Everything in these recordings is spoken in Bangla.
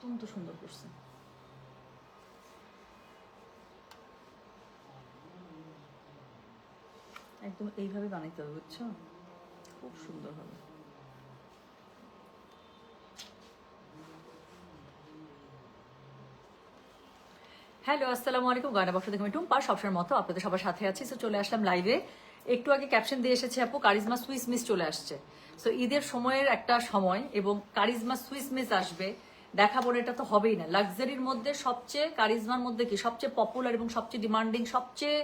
অত্যন্ত সুন্দর করছে। একদম এইভাবে বানাইতে হবে, বুঝছো? খুব সুন্দর হবে। হ্যালো, আসসালামু আলাইকুম। গয়না বক্স থেকে আমি টুম্পা, সবসময় মতো আপনাদের সবার সাথে আছি। সো চলে আসলাম লাইভে। একটু আগে ক্যাপশন দিয়ে এসেছে আপু, কারিজমা সুইস মিস চলে আসছে। সো ঈদের সময়ের একটা সময় এবং কারিজমা সুইস মিস আসবে, দেখাবো না এটা তো হবেই না। লাক্সারির মধ্যে সবচেয়ে, কারিজমার মধ্যে কি সবচেয়ে পপুলার এবং সবচেয়ে ডিমান্ডিং, সবচেয়ে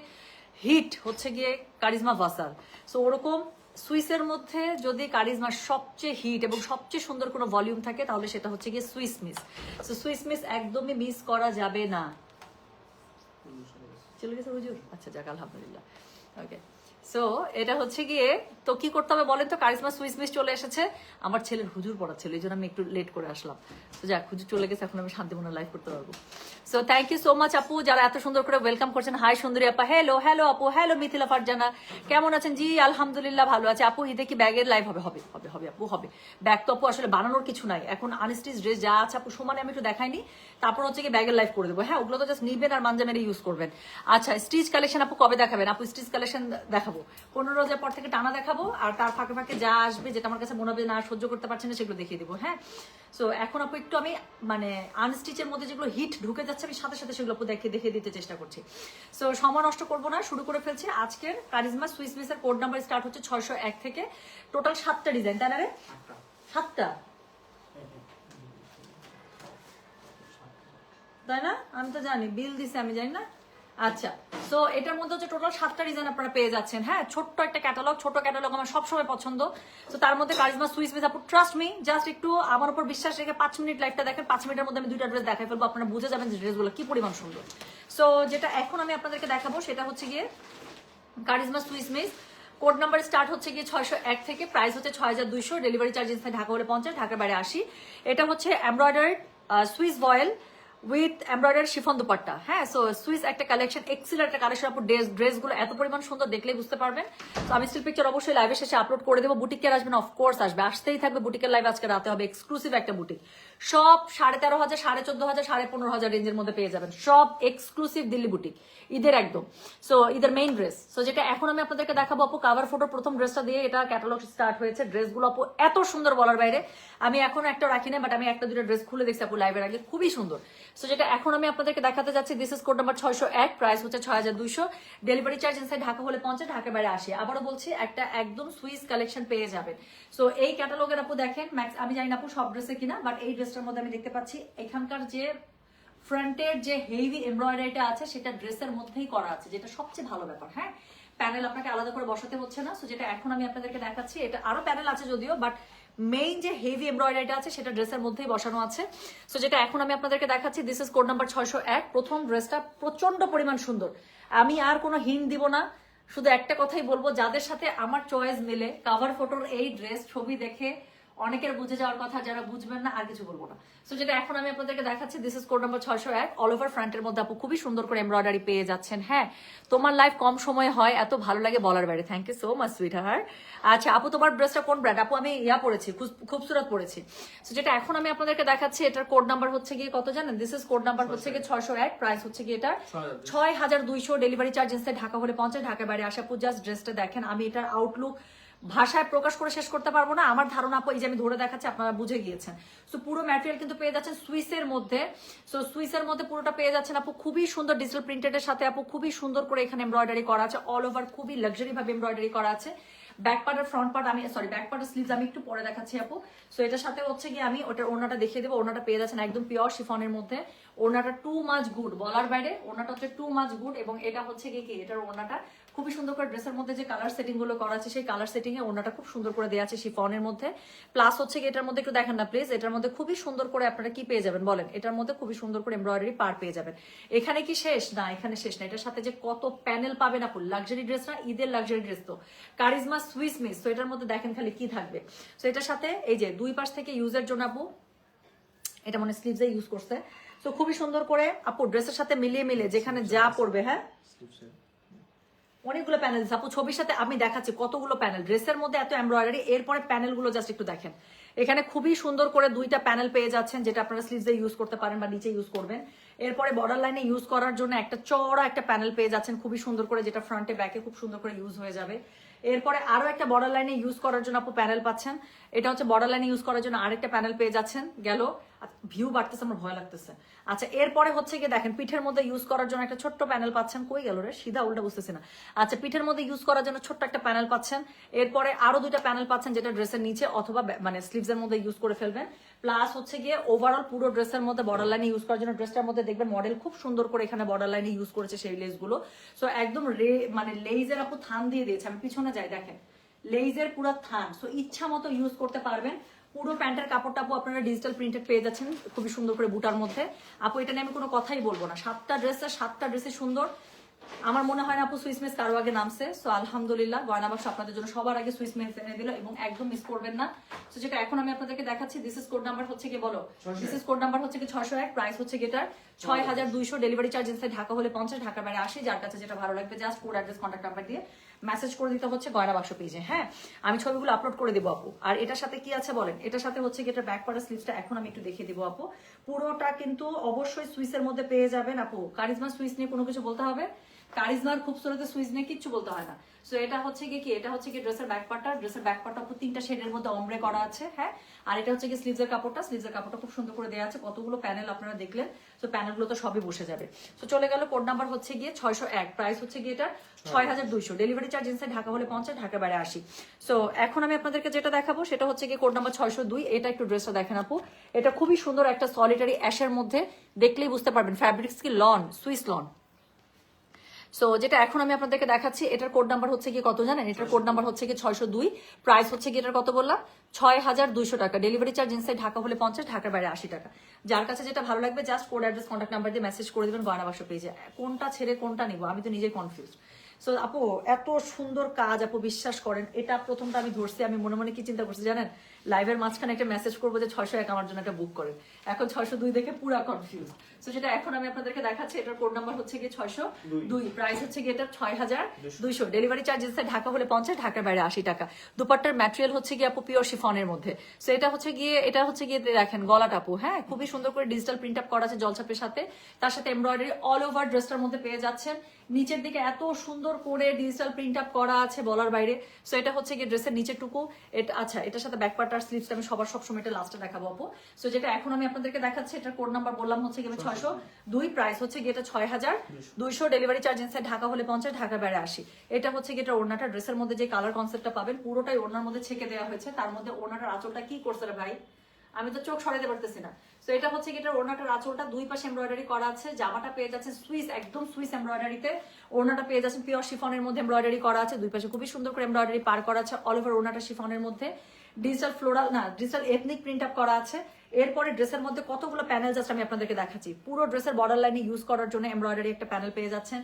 হিট হচ্ছে গিয়ে কারিজমা ভাসাল। সো ওরকম সুইসের মধ্যে যদি কারিজমার সবচেয়ে হিট এবং সবচেয়ে সুন্দর কোনো ভলিউম থাকে তাহলে সেটা হচ্ছে গিয়ে Swiss miss. So Swiss miss একদমই মিস করা যাবে না। চলে গেছে হুজুর? আচ্ছা, যাক, আলহামদুলিল্লাহ। ওকে, সো এটা হচ্ছে গিয়ে, তো কি করতে হবে বলেন তো? কারিজমা সুইস মিস চলে এসেছে। আমার ছেলের হুজুর পড়া ছিল, এই জন্য আমি একটু লেট করে আসলাম। তো যাক, হুজুর চলে গেছে, এখন আমি শান্তি মনে লাইভ করতে পারবো। So thank you so much আপু, যারা এত সুন্দর করে ওয়েলকাম করছেন। হাই সুন্দরী আপা, হ্যালো হ্যালো আপু, হ্যালো মিথিলা ফারজানা, কেমন আছেন? জি আলহামদুলিল্লাহ ভালো আছে আপু। ঈদে কি ব্যাগের লাইভ হবে? হবে হবে হবে আপু, হবে। ব্যাগ তো আপু আসলে বানানোর কিছু নাই এখন, আনস্টিচ ড্রেস যা আছে আপু সমানে আমি একটু দেখাইনি, তারপর হচ্ছে কি ব্যাগের লাইভ করে দেবো। হ্যাঁ, ওগুলো তো জাস্ট নিবেন আর মাঞ্জা মেরে ইউজ করবেন। আচ্ছা, স্টিচ কালেকশন আপু কবে দেখাবেন? আপু স্টিচ কালেকশন দেখাবো 15 রোজার পর থেকে টানা দেখাবো, আর তার ফাঁকে ফাঁকে যা আসবে যেটা আমার কাছে মনে হবে না সহ্য করতে পারছেন না সেগুলো দেখিয়ে দিবো। হ্যাঁ, সো এখন আপু একটু আমি মানে আনস্টিচের মধ্যে যেগুলো হিট ঢুকে যাচ্ছে আমি সাথে সাথে সেগুলো আপু দেখিয়ে দিতে চেষ্টা করছি। সো সময় নষ্ট করবো না, শুরু করে ফেলছি। আজকের কারিজমা সুইস মিসের কোড নাম্বার স্টার্ট হচ্ছে 601 থেকে। টোটাল 7টা ডিজাইন, তাই না রে? 7টা, তাই না? আমি তো জানি, বিল দিছে, আমি জানি না। আচ্ছা, সো এটার মধ্যে হচ্ছে টোটাল 7টা ডিজাইন আপনারা পেয়ে যাচ্ছেন। হ্যাঁ, ছোট্ট একটা ক্যাটালগ, ছোট ক্যাটালগ আমার সবসময় পছন্দ। তো তার মধ্যে কারিজমা সুইস মিস আপু, ট্রাস্ট মি, জাস্ট একটু আমার উপর বিশ্বাস রেখে 5 মিনিট লাইভটা দেখেন। 5 মিনিটের মধ্যে আমি 2টা ড্রেস দেখাই ফেলবো, আপনারা বুঝে যাবেন যে ড্রেসগুলো কি পরিমাণ সুন্দর। সো যেটা এখন আমি আপনাদেরকে দেখাবো সেটা হচ্ছে গিয়ে charisma Swiss miss. Code number start হচ্ছে গিয়ে 601 থেকে, প্রাইস হচ্ছে 6200, ডেলিভারি চার্জ ঢাকা হলে 50, ঢাকার বাইরে 80। এটা হচ্ছে embroidered Swiss voile with embroidery chiffon dupatta. হ্যাঁ, সো সুইস একটা কালেকশন, এক্সিলেন্ট একটা কালেকশন। আপু ড্রেসগুলো এত পরিমাণ সুন্দর, দেখলেই বুঝতে পারবেন। তো আমি স্টিল পিকচার অবশ্যই লাইভে শেষে আপলোড করে দেবো। বুটিকের আসবেন, অফকোর্স আসবে, আসতেই থাকবে বুটিকের লাইভ। আজকে রাতে হবে এক্সক্লুসিভ একটা বুটিক, সব 13,500, 14,500, 15,500 রেঞ্জের মধ্যে পেয়ে যাবেন, সব এক্সক্লুসিভ দিল্লি বুটিক ঈদের একদম। সো ঈদের মেইন ড্রেস। সো যেটা এখন আমি আপনাদেরকে দেখাবো আপু, কাভার ফটোর প্রথম ড্রেসটা দিয়ে এটা ক্যাটালগ স্টার্ট হয়েছে। ড্রেসগুলো আপু এত সুন্দর বলার বাইরে, আমি এখন একটা রাখি না, বাট আমি একটা দুটো ড্রেস খুলে দেখছি আপু লাইভের আগে, খুবই সুন্দর। সো যেটা এখন আমি আপনাদেরকে দেখাতে যাচ্ছি, this is code number 601, price হচ্ছে 6200, ডেলিভারি চার্জ ইনসাইড ঢাকা হলে 50, ঢাকার বাইরে 80। আবারও বলছি, একটা একদম সুইস কালেকশন পেয়ে যাবেন। সো এই ক্যাটালগের আপু দেখেন, ম্যাক্স আমি জানি না আপু সব ড্রেসে কিনা, বাট এই ড্রেসটার মধ্যে আমি দেখতে পাচ্ছি এখানকার যে ফ্রন্টের যে হেভি এমব্রয়ডারিটা আছে সেটা ড্রেসের মধ্যেই করা আছে, যেটা সবচেয়ে ভালো ব্যাপার। হ্যাঁ, প্যানেল আপনাকে আলাদা করে বসাতে হচ্ছে না। সো যেটা এখন আমি আপনাদেরকে দেখাচ্ছি, এটা আরো প্যানেল আছে যদিও, বাট মেইন যে হেভি এমব্রয়ডারিটা আছে সেটা ড্রেসের মধ্যেই বসানো আছে। সো যেটা এখন আমি আপনাদেরকে দেখাচ্ছি, দিস ইজ কোড নাম্বার 601। প্রথম ড্রেসটা প্রচন্ড পরিমাণ সুন্দর। আমি আর কোনো হিন্ট দিব না, শুধু একটা কথাই বলবো, যাদের সাথে আমার চয়েস মিলে কাভার ফটোর এই ড্রেস ছবি দেখে অনেকের বুঝে যাওয়ার কথা, যারা বুঝবেন না আর কিছু বলবো না। সো যেটা এখন আমি আপনাদেরকে দেখাচ্ছি, this is code number 601। All over ফ্রন্টের মধ্যে আপু খুবই সুন্দর করে এমব্রয়ডারি পেয়ে যাচ্ছেন। হ্যাঁ, তোমার লাইফ কম সময় হয়, এত ভালো লাগে বলার বাইরে। Thank you so much sweetheart. আচ্ছা আপু, তোমার ড্রেসটা কোন ব্র্যান্ড? আপু আমি ইয়া পড়েছি, খুবসুরত পড়েছি। সো যেটা এখন আমি আপনাদেরকে দেখাচ্ছি, এটার কোড নাম্বার হচ্ছে গিয়ে কত জানেন? দিস ইজ কোড নাম্বার হচ্ছে গিয়ে 601, প্রাইস হচ্ছে গিয়ে এটা 6200, ডেলিভারি চার্জ ইনসাইড ঢাকা হলে 50, ঢাকার বাইরে আসা। আপু জাস্ট ড্রেসটা দেখেন, আমি এটার আউটলুক ভাষায় প্রকাশ করে শেষ করতে পারবো না। আমার ধারণা আপু, এই যে আমি ধরে দেখাচ্ছি, আপনারা বুঝে গিয়েছেন। সো পুরো ম্যাটেরিয়াল কিন্তু পেয়ে যাচ্ছেন সুইসের মধ্যে। সো সুইসের মধ্যে পুরোটা পেয়ে যাচ্ছেন আপু, খুবই সুন্দর ডিজিটাল প্রিন্টেড এর সাথে আপু খুবই সুন্দর করে এখানে এমব্রয়ডারি করা আছে, অল ওভার খুবই লাক্সারি ভাবে এমব্রয়ডারি করা আছে। ব্যাক পার্ট আর ফ্রন্ট পার্ট, আমি সরি ব্যাক পার্ট আর স্লিভস আমি একটু পরে দেখাচ্ছি আপু। সো এটার সাথে হচ্ছে গিয়ে আমি ওটার ওড়নাটা দেখিয়ে দেবো। ওড়নাটা পেয়ে যাচ্ছেন একদম পিওর শিফনের মধ্যে। ওড়নাটা টু মাচ গুড বলার বাইরে, ওড়নাটা হচ্ছে টু মাচ গুড। এবং এটা হচ্ছে গিয়ে কি, এটার ওড়নাটা খুবই সুন্দর করে ড্রেসের মধ্যে যে কালার সেটিং গুলো করা আছে, সেই কালার সেটিং এ ওড়নাটা খুব সুন্দর করে দেওয়া আছে শিফনের মধ্যে। প্লাস হচ্ছে কি, এটার মধ্যে একটু দেখেন না প্লিজ, এটার মধ্যে খুবই সুন্দর করে আপনারা কি পেয়ে যাবেন বলেন? এটার মধ্যে খুবই সুন্দর করে এমব্রয়ডারি পার পেয়ে যাবেন। এখানে কি শেষ? না, এখানে শেষ না। এটার সাথে যে কত প্যানেল পাবেন আপু, লাক্সারি ড্রেস না, ঈদের লাক্সারি ড্রেস তো কারিজমা সুইস মিস। তো এটার মধ্যে দেখেন খালি কি থাকবে। তো এটার সাথে এই যে দুই পাশ থেকে ইউজের জন্য আপু এটা মানে স্লিভসে ইউজ করছে। তো খুবই সুন্দর করে আপু ড্রেসের সাথে মিলিয়ে যেখানে যা পড়বে। হ্যাঁ, অনেকগুলো প্যানেল আপু, ছবির সাথে আমি দেখাচ্ছি কতগুলো প্যানেল ড্রেসের মধ্যে, এত এমব্রয়ডারি। এরপরে প্যানেল গুলো জাস্ট একটু দেখেন, এখানে খুবই সুন্দর করে দুইটা প্যানেল পেয়ে যাচ্ছেন, যেটা আপনারা স্লিভসে ইউজ করতে পারেন বা নিচে ইউজ করবেন। এরপরে বর্ডার লাইনে ইউজ করার জন্য একটা চওড়া একটা প্যানেল পেয়ে যাচ্ছেন খুবই সুন্দর করে, যেটা ফ্রন্টে ব্যাকে খুব সুন্দর করে ইউজ হয়ে যাবে। এরপরে আরো একটা বর্ডার লাইনে ইউজ করার জন্য আপু প্যানেল পাচ্ছেন, এটা হচ্ছে বর্ডার লাইনে ইউজ করার জন্য আরেকটা প্যানেল পেয়ে যাচ্ছেন। গেল, ভিউ বাড়তেছে, আমার ভয় লাগতেছে। আচ্ছা, এরপরে হচ্ছে গিয়ে দেখেন পিঠের মধ্যে ইউজ করার জন্য একটা ছোট্ট প্যানেল পাচ্ছেন। কই গেল রে, সিধা উল্টা বুঝতেছি না। আচ্ছা, পিঠের মধ্যে ইউজ করার জন্য ছোট্ট একটা প্যানেল পাচ্ছেন। এরপরে আরো দুইটা প্যানেল পাচ্ছেন, যেটা ড্রেসের নিচে অথবা মানে স্লিভসের মধ্যে ইউজ করে ফেলবেন। প্লাস হচ্ছে গিয়ে ওভারঅল পুরো ড্রেসের মধ্যে বর্ডার লাইনে ইউজ করার জন্য ড্রেসটার মধ্যে দেখবেন মডেল খুব সুন্দর করে এখানে বর্ডার লাইনে ইউজ করেছে সেই লেস গুলো। সো একদম মানে লেইজের আপু থান দিয়ে দিয়েছে। আমি পিছনে যাই, দেখেন লেইজের পুরো থান। সো ইচ্ছা মতো ইউজ করতে পারবেন। পুরো প্যান্টের কাপড়টা আপু আপনারা ডিজিটাল প্রিন্টেড পেয়ে যাচ্ছেন খুবই সুন্দর করে বুটার মধ্যে। আপু এটা নিয়ে আমি কোনো কথাই বলবো না, 7টা ড্রেসে সুন্দর। আমার মনে হয় না আপু সুইস মিস কারো আগে নামছে। সো আলহামদুলিল্লাহ, গয়না বাক্স আপনাদের জন্য সবার আগে সুইস মিস এনে দিল এবং একদম মিস করবেন না। তো যেটা এখন আমি আপনাদেরকে দেখাচ্ছি, দিস ইজ কোড নাম্বার হচ্ছে কি বলো, দিস ইজ কোড নাম্বার হচ্ছে কি 601, প্রাইস হচ্ছে গেটার 6200, ডেলিভারি চার্জ ইনসাইড ঢাকা হলে 50, ঢাকার বাইরে 80। যার কাছে যেটা ভালো লাগবে just code address contact number দিয়ে মেসেজ করে দিতে হচ্ছে গয়না বাক্স পেজে। হ্যাঁ, আমি ছবিগুলো আপলোড করে দেবো আপু। আর এটার সাথে কি আছে বলেন, এটার সাথে হচ্ছে কি এটা ব্যাক পার্টের স্লিভসটা এখন আমি একটু দেখিয়ে দিব আপু। পুরোটা কিন্তু অবশ্যই সুইসের মধ্যে পেয়ে যাবেন আপু। কারিজমা সুইস নিয়ে কোনো কিছু বলতে হবে, কারিজমার খুবসুরত সুইস নিয়ে কিচ্ছু বলতে হয় না। সো এটা হচ্ছে কি এটা হচ্ছে কি ড্রেসের ব্যাক পার্টটা, ড্রেসের ব্যাক পার্টটা আপু 3টা শেডের মধ্যে অমব্রে করা আছে। হ্যাঁ, আর এটা হচ্ছে কি স্লিভসের কাপড়টা খুব সুন্দর করে দেওয়া আছে। কতগুলো প্যানেল আপনারা দেখলেন, সো প্যানেলগুলো তো সবই বসে যাবে। সো চলে গেল, কোড নাম্বার হচ্ছে গিয়ে 601, প্রাইস হচ্ছে গিয়ে এটা 6200, ডেলিভারি চার্জ ইনসাইড ঢাকা হলে 50, ঢাকার বাইরে 80। সো এখন আমি আপনাদেরকে যেটা দেখাবো সেটা হচ্ছে গিয়ে কোড নাম্বার 602। এটা একটু ড্রেসটা দেখেন আপু, এটা খুবই সুন্দর একটা সলিটারি অ্যাশের মধ্যে, দেখলেই বুঝতে পারবেন ফ্যাব্রিক্স কি লন, সুইস লন। সো যেটা এখন আমি আপনাদেরকে দেখাচ্ছি, এটার কোড নাম্বার হচ্ছে কি কত জানেন, এটার কোড নাম্বার হচ্ছে কি 602, প্রাইস হচ্ছে কি এটার কত বললাম 6200 টাকা, ডেলিভারি চার্জ ইনসাইড ঢাকা হলে 50, ঢাকার বাইরে 80 টাকা। যার কাছে যেটা ভালো লাগবে just code address contact number দিয়ে মেসেজ করে দিবেন গয়না বাক্স পেজে। কোনটা ছেড়ে কোনটা নিব আমি তো নিজেই কনফিউজ। সো আপু এত সুন্দর কাজ আপু, বিশ্বাস করেন এটা প্রথমটা আমি ধরছি, আমি মনে মনে কি চিন্তা করছি জানেন, লাইভের মাঝখানে একটা মেসেজ করবো যে 601 আমার জন্য একটা বুক করেন। এখন 602 দেখে পুরা কনফিউজ। সো যেটা এখন আমি আপনাদেরকে দেখাচ্ছি, এটার কোড নাম্বার হচ্ছে গিয়ে 602, প্রাইস হচ্ছে গিয়ে এটা 6200, ডেলিভারি চার্জ ঢাকা হলে 50, ঢাকার বাইরে 80 টাকা। দুপাট্টার ম্যাটেরিয়াল হচ্ছে গিয়ে আপু পিওর শিফনের মধ্যে। সো এটা হচ্ছে গিয়ে দেখেন গলাটা আপু, হ্যাঁ খুবই সুন্দর করে ডিজিটাল প্রিন্ট আপ করা আছে জলছাপের সাথে, তার সাথে এমব্রয়ডারি অল ওভার ড্রেসটার মধ্যে পেয়ে যাচ্ছেন। নিচের দিকে এত সুন্দর করে ডিজিটাল প্রিন্ট আপ করা আছে বলার বাইরে। সো এটা হচ্ছে গিয়ে ড্রেসের নিচের টুকু। এটা আচ্ছা, এটার সাথে ব্যাক পার্ট আর স্লিভসটা আমি সবসময় এটা লাস্টে দেখাবো আপু। সো যেটা এখন আমি আপনাদেরকে দেখাচ্ছি, এটার কোড নাম্বার বললাম হচ্ছে গিয়ে 602, প্রাইস হচ্ছে গিয়ে এটা 6200, ডেলিভারি চার্জ ইনসাইড ঢাকা হলে 50, ঢাকার বাইরে 80। এটা হচ্ছে গিয়ে এটা ওড়নাটা, ড্রেসের মধ্যে যে কালার কনসেপ্টটা পাবেন পুরোটাই ওড়নার মধ্যে ছেকে দেওয়া হয়েছে। তার মধ্যে ওড়নাটার আঁচলটা কি করছে রে ভাই, আমি তো চোখ সরাইতে পারতেছি না। তো এটা হচ্ছে কি এটা ওড়নাটার আঁচলটা দুই পাশে এমব্রয়ডারি করা আছে। জামাটা পেয়ে যাচ্ছে সুইস, একদম সুইস এমব্রয়ডারিতে। ওড়নাটা পেয়ে যাচ্ছে পিওর শিফনের মধ্যে এমব্রয়ডারি করা আছে, দুই পাশে খুবই সুন্দর করে এমব্রয়ডারি পার করা আছে। অল ওভার ওড়নাটা শিফনের মধ্যে ডিজিটাল ফ্লোরাল না ডিজিটাল এথনিক প্রিন্ট আপ করা আছে। এরপরে ড্রেসের মধ্যে কতগুলো প্যানেল জাস্ট আমি আপনাদেরকে দেখাচ্ছি। পুরো ড্রেসের বর্ডার লাইনে ইউজ করার জন্য এমব্রয়ডারি একটা প্যানেল পেয়ে যাচ্ছেন।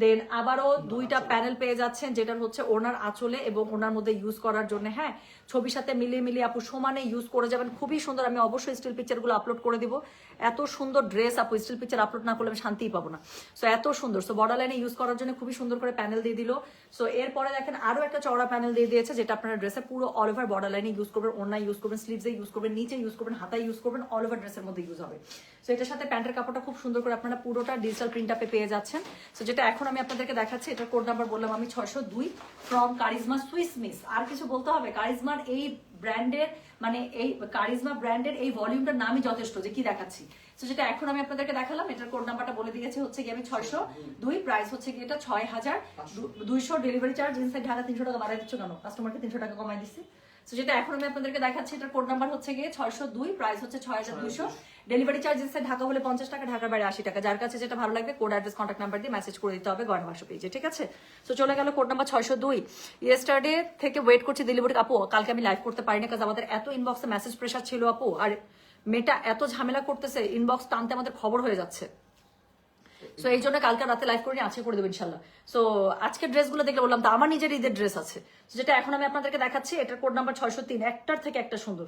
দেন আবারও দুইটা প্যানেল পেয়ে যাচ্ছেন, যেটা হচ্ছে ওনার আঁচলে এবং ওনার মধ্যে ইউজ করার জন্য। হ্যাঁ, ছবির সাথে মিলিয়ে আপু সমানে ইউজ করে যাবেন, খুবই সুন্দর। আমি অবশ্যই স্টিল পিকচারগুলো আপলোড করে দিব। এত সুন্দর ড্রেস আপু, স্টিল পিকচার আপলোড না করলে আমি শান্তিই পাবো না। সো এত সুন্দর। সো বর্ডার লাইনে ইউজ করার জন্য খুবই সুন্দর করে প্যানেল দিয়ে দিল। সো এরপরে দেখেন আরো একটা চওড়া প্যানেল দিয়ে দিয়েছে, যেটা আপনারা ড্রেসে পুরো অল ওভার বর্ডার লাইনে ইউজ করবেন, ওড়না ইউজ করবেন, স্লিভসে ইউজ করবেন, নিচে ইউজ করবেন, হাতায় ইউজ করবেন, অল ওভার ড্রেসের মধ্যে ইউজ হবে। সো এটার সাথে প্যান্টের কাপড়টা খুব সুন্দর করে আপনারা পুরোটা ডিজিটাল প্রিন্ট আপে পেয়ে যাচ্ছেন। সো যেটা এখন আমি আপনাদেরকে দেখাচ্ছি, এটার কোড নাম্বার বললাম আমি 602, ফ্রম কারিজমা সুইস মিস। আর কিছু বলতে হবে, কারিজমার এই ব্র্যান্ডের মানে এই কারিজমা ব্র্যান্ডের এই ভলিউমটার নামই যথেষ্ট যে কি দেখাচ্ছি। তো যেটা এখন আমি আপনাদেরকে দেখালাম, এটার কোড নাম্বারটা বলে দিয়েছে হচ্ছে কি আমি 602, প্রাইস হচ্ছে কি এটা 6200, ডেলিভারি চার্জ ইনসাইড ঢাকা 300 টাকা বাড়াই দিচ্ছ কেন, কাস্টমারকে 300 টাকা কমাই দিচ্ছি। তো যেটা এখন আমি আপনাদেরকে দেখাচ্ছি, এটার কোড নাম্বার হচ্ছে গিয়ে 602, প্রাইস হচ্ছে 6200, ডেলিভারি চার্জ ইনসাইড ঢাকা হলে 50 টাকা, ঢাকার বাইরে 80 টাকা। যার কাছে যেটা ভালো লাগবে কোড অ্যাড্রেস কন্ট্যাক্ট নাম্বার দিয়ে মেসেজ করে দিতে হবে গয়না বাক্স পেজে, ঠিক আছে। তো চলে গেল কোড নাম্বার 602। ইয়েস্টারডে থেকে ওয়েট করছি ডেলিভারি। আপু কালকে আমি লাইভ করতে পারিনি, কারণ আমাদের এত ইনবক্সে মেসেজ প্রেশার ছিল আপু, আর মেয়েটা এত ঝামেলা করতেছে, ইনবক্স টানতে আমাদের খবর হয়ে যাচ্ছে। সো এই জন্য কালকে রাতে লাইভ করে আজকে করে দেবো ইনশাল্লাহ। সো আজকের ড্রেসগুলো দেখলে বললাম তো আমার নিজের ঈদের ড্রেস আছে, যেটা এখন আমি আপনাদেরকে দেখাচ্ছি। এটার কোড নাম্বার 603, একটার থেকে একটা সুন্দর।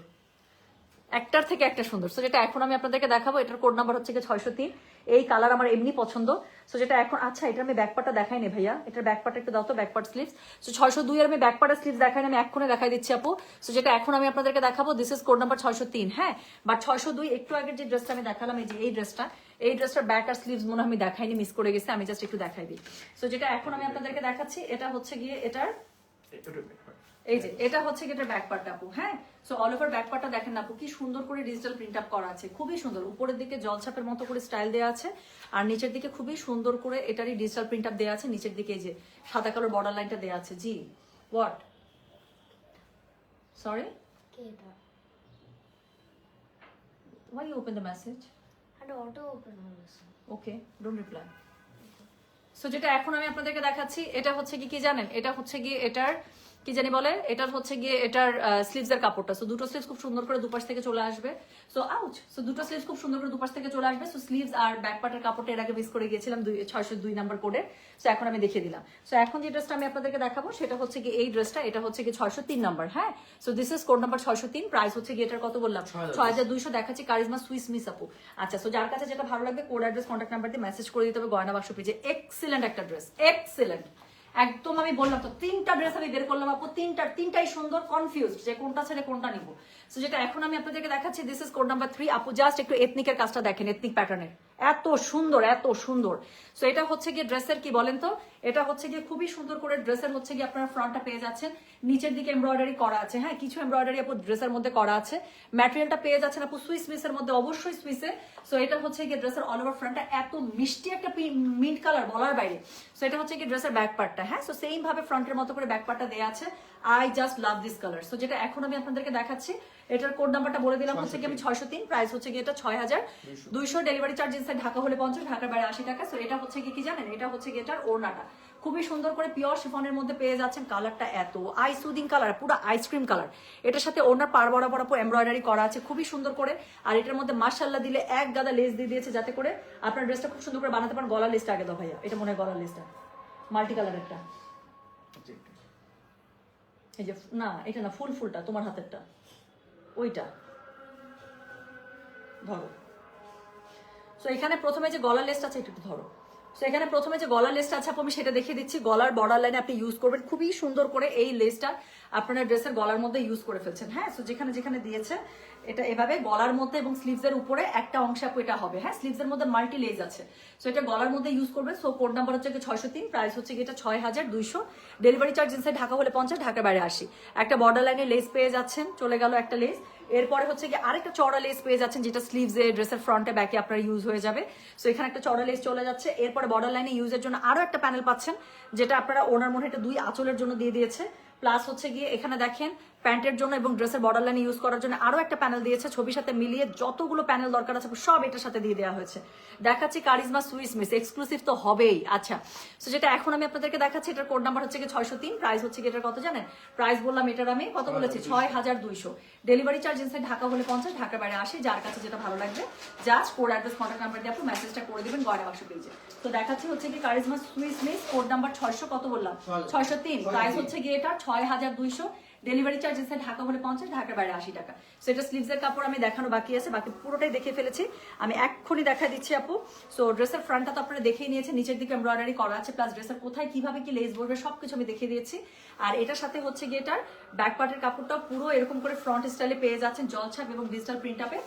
একটার থেকে একটা সুন্দর। সো যেটা এখন আমি আপনাদেরকে দেখাবো, এটার কোড নাম্বার হচ্ছে 603। এই কালার আমার এমনি পছন্দ। সো যেটা এখন, আচ্ছা এটা আমি ব্যাকপার্টটা দেখাইনি ভাইয়া, এটার ব্যাকপার্টটা একটু দাও তো, ব্যাকপার্ট স্লিভস। সো 602 এর আমি ব্যাকপার্টের স্লিভস দেখাইনি, আমি এক্ষুনি দেখাই দিচ্ছি আপু। সো যেটা এখন আমি আপনাদেরকে দেখাবো, দিস ইজ কোড নাম্বার 603। হ্যাঁ, বাট 602 একটু আগের যে ড্রেসটা আমি দেখালাম, এই যে এই ড্রেসটা, এই ড্রেসটার ব্যাক আর স্লিভস মনে হয় আমি দেখাইনি, মিস করে গেছে, আমি জাস্ট একটু দেখাই দিই। সো যেটা এখন আমি আপনাদেরকে দেখাচ্ছি, এটা হচ্ছে গিয়ে এটার, এই যে এটা হচ্ছে এটার ব্যাক পার্ট আপু। হ্যাঁ, সো অল ওভার ব্যাক পার্টটা দেখেন আপু, কি সুন্দর করে ডিজিটাল প্রিন্ট আপ করা আছে, খুবই সুন্দর। উপরের দিকে জলছাপের মতো করে স্টাইল দেওয়া আছে, আর নিচের দিকে খুবই সুন্দর করে এটারই ডিজিটাল প্রিন্ট আপ দেওয়া আছে। নিচের দিকে এই যে সাদা কালো বর্ডার লাইনটা দেওয়া আছে। জি, what, sorry, why you open the message? And auto open all this. Okay, don't reply. So যেটা এখন আমি আপনাদেরকে দেখাচ্ছি, এটা হচ্ছে কি জানেন, এটা হচ্ছে গিয়ে এটার কি জানি বলে, এটার হচ্ছে গিয়ে এটার স্লিভস এর কাপড়টা। সো দুটো স্লিভস খুব সুন্দর করে দুপাশ থেকে চলে আসবে। সো আউচ, সো দুটো স্লিভস খুব সুন্দর করে দুপাশ থেকে চলে আসবে। সো স্লিভস আর ব্যাক পার্টের কাপড়টা এর আগে মিস করে গিয়েছিলাম 602 নাম্বার কোডে। সো এখন আমি দেখিয়ে দিলাম। সো এখন যে ড্রেসটা আমি আপনাদেরকে দেখাবো, সেটা হচ্ছে কি এই ড্রেসটা, এটা হচ্ছে কি 603 নাম্বার। হ্যাঁ, so this is code number 603। Price হচ্ছে কি এটার কত বললাম, 6200 দেখাচ্ছি। কারিজমা সুইস মিস আপু। আচ্ছা, সো যার কাছে যেটা ভালো লাগবে কোড অ্যাড্রেস কন্ট্যাক্ট নাম্বার দিয়ে মেসেজ করে দিতে হবে গয়না বাক্স পেজে। এক্সিলেন্ট একটা ড্রেস, এক্সিলেন্ট একদম। আমি বললাম তো, 3টা ড্রেস আমি বের করলাম আপু, তিনটাই সুন্দর, কনফিউজড যে কোনটা ছেড়ে কোনটা নিব। সো যেটা এখন আমি আপনাদেরকে দেখাচ্ছি, দিস ইজ কোড নাম্বার 3 আপু। জাস্ট একটু এথনিকের কাজটা দেখেন, এথনিক প্যাটার্নের, এত সুন্দর, এত সুন্দর। সো এটা হচ্ছে গিয়ে ড্রেসের কি বলেন তো, এটা হচ্ছে গিয়ে খুবই সুন্দর করে ড্রেসের হচ্ছে গিয়ে আপনারা ফ্রন্টটা পেয়ে যাচ্ছেন, নিচের দিকে এমব্রয়ডারি করা আছে। হ্যাঁ, কিছু এমব্রয়ডারি আপু ড্রেসের মধ্যে করা আছে। ম্যাটেরিয়ালটা পেয়ে যাচ্ছেন আপু সুইস মিসের মধ্যে, অবশ্যই সুইসে। সো এটা হচ্ছে গিয়ে ড্রেসের অল ওভার ফ্রন্টটা এত মিষ্টি একটা মিন্ট কালার, বলার বাইরে। সো এটা হচ্ছে গিয়ে ড্রেসের ব্যাক পার্টটা। হ্যাঁ, সো সেম ভাবে ফ্রন্টের মতো করে ব্যাক পার্টটা দেওয়া আছে। I just love this colour. So যেটা এখন আমি আপনাদেরকে দেখাচ্ছি, এটার কোড নাম্বারটা বলে দিলাম হচ্ছে কি আমি 603। প্রাইস হচ্ছে কি এটা 6200। ডেলিভারি চার্জ ইনসাইড ঢাকা হলে 50, ঢাকার বাইরে 80 টাকা। সো এটা হচ্ছে কি জানেন, এটা হচ্ছে কি এটার ওড়নাটা খুবই সুন্দর করে পিওর শিফনের মধ্যে পেয়ে যাচ্ছেন। কালারটা এত আই সুদিং কালার, পুরো আইসক্রিম কালার। এটার সাথে ওড়নার পার বরাবর এমব্রয়ডারি করা আছে খুবই সুন্দর করে। আর এটার মধ্যে মাশাআল্লাহ দিলে এক গাদা লেস দিয়ে দিয়েছে, যাতে করে আপনার ড্রেসটা খুব সুন্দর করে বানাতে পারেন। গলার লেসটা আগে দাও ভাইয়া, এটা মনে হয় গলার লেসটা মাল্টি কালারেরটা। এই যে না, এটা না, ফুলটা তোমার হাতেরটা, ওইটা ধরো। সো এখানে প্রথমে যে গলার লেসটা আছে, এটা একটু ধরো। সো এখানে প্রথমে যে গলার লেসটা আছে আমি সেটা দেখিয়ে দিচ্ছি। গলার বর্ডার লাইনে আপনি ইউজ করবেন খুবই সুন্দর করে, এই লেসটা আপনার ড্রেসের গলার মধ্যে ইউজ করে ফেলছেন। হ্যাঁ, সো যেখানে যেখানে দিয়েছে এটা এভাবে গলার মধ্যে এবং স্লিভসের উপরে একটা অংশ আপু এটা হবে। হ্যাঁ, স্লিভসের মধ্যে মাল্টি লেস আছে। সো এটা গলার মধ্যে ইউজ করবেন। সো কোড নাম্বার হচ্ছে 603। প্রাইস হচ্ছে এটা 6200। ডেলিভারি চার্জ ইনসাইড ঢাকা হলে 50, ঢাকার বাইরে 80। একটা বর্ডার লাইনে লেস পেয়ে যাচ্ছেন, চলে গেল একটা লেস। এরপরে হচ্ছে কি আরেকটা চড়া লেস পেয়ে যাচ্ছেন, যেটা স্লিভস এ ড্রেসের ফ্রন্টে ব্যাকে আপনার ইউজ হয়ে যাবে। সো এখানে একটা চড়া লেস চলে যাচ্ছে। এরপরে বর্ডার লাইনে ইউজের জন্য আরো একটা প্যানেল পাচ্ছেন, যেটা আপনারা ওনার মনে এটা 2 আঁচলের জন্য দিয়ে দিয়েছে। প্লাস হচ্ছে গিয়ে এখানে দেখেন প্যান্টের জন্য এবং ড্রেসের বর্ডার লাইনে ইউজ করার জন্য আরো একটা প্যানেল দিয়েছে। ছবির সাথে মিলিয়ে যতগুলো প্যানেল দরকার আছে সব এটার সাথে দিয়ে দেওয়া হয়েছে। দেখাচ্ছি কারিজমা সুইস মিস, এক্সক্লুসিভ তো হবেই। আচ্ছা, সো যেটা এখন আমি আপনাদেরকে দেখাচ্ছি, এটার কোড নাম্বার হচ্ছে 603। প্রাইস হচ্ছে এটার কত জানেন, প্রাইস বললাম এটার আমি কত বলেছি, 6200। ডেলিভারি চার্জ ইনসাইড ঢাকা হলে 50, ঢাকার বাইরে 80। যার কাছে যেটা ভালো লাগবে just code address contact number দিয়ে আপনি মেসেজটা করে দিবেন গয়না বাক্স পেজে। তো দেখাচ্ছি হচ্ছে কি charisma Swiss miss, code number 600 কত বললাম, 603। প্রাইস হচ্ছে গিয়ে এটা 6200। ডেলিভারি চার্জ ইনসাইড ঢাকা হলে 50, ঢাকার বাইরে 80 টাকা। সো এটা স্লিভসের কাপড় আমি দেখানো বাকি আছে, বাকি পুরোটাই দেখিয়ে ফেলেছি। আমি এক্ষুনি দেখা দিচ্ছি আপু। সো ড্রেসের ফ্রন্টটা তো আপনারা দেখিয়ে নিয়েছেন, নিচের দিকে এমব্রয়ডারি করা আছে, প্লাস ড্রেসের কোথায় কিভাবে কি লেস বলবে সবকিছু আমি দেখিয়ে দিয়েছি। আর এটার সাথে হচ্ছে গিয়ে এটার ব্যাক পার্টের কাপড়টা পুরো এরকম করে ফ্রন্ট স্টাইলে পেয়ে যাচ্ছেন, জলছাপ এবং ডিজিটাল প্রিন্ট আপে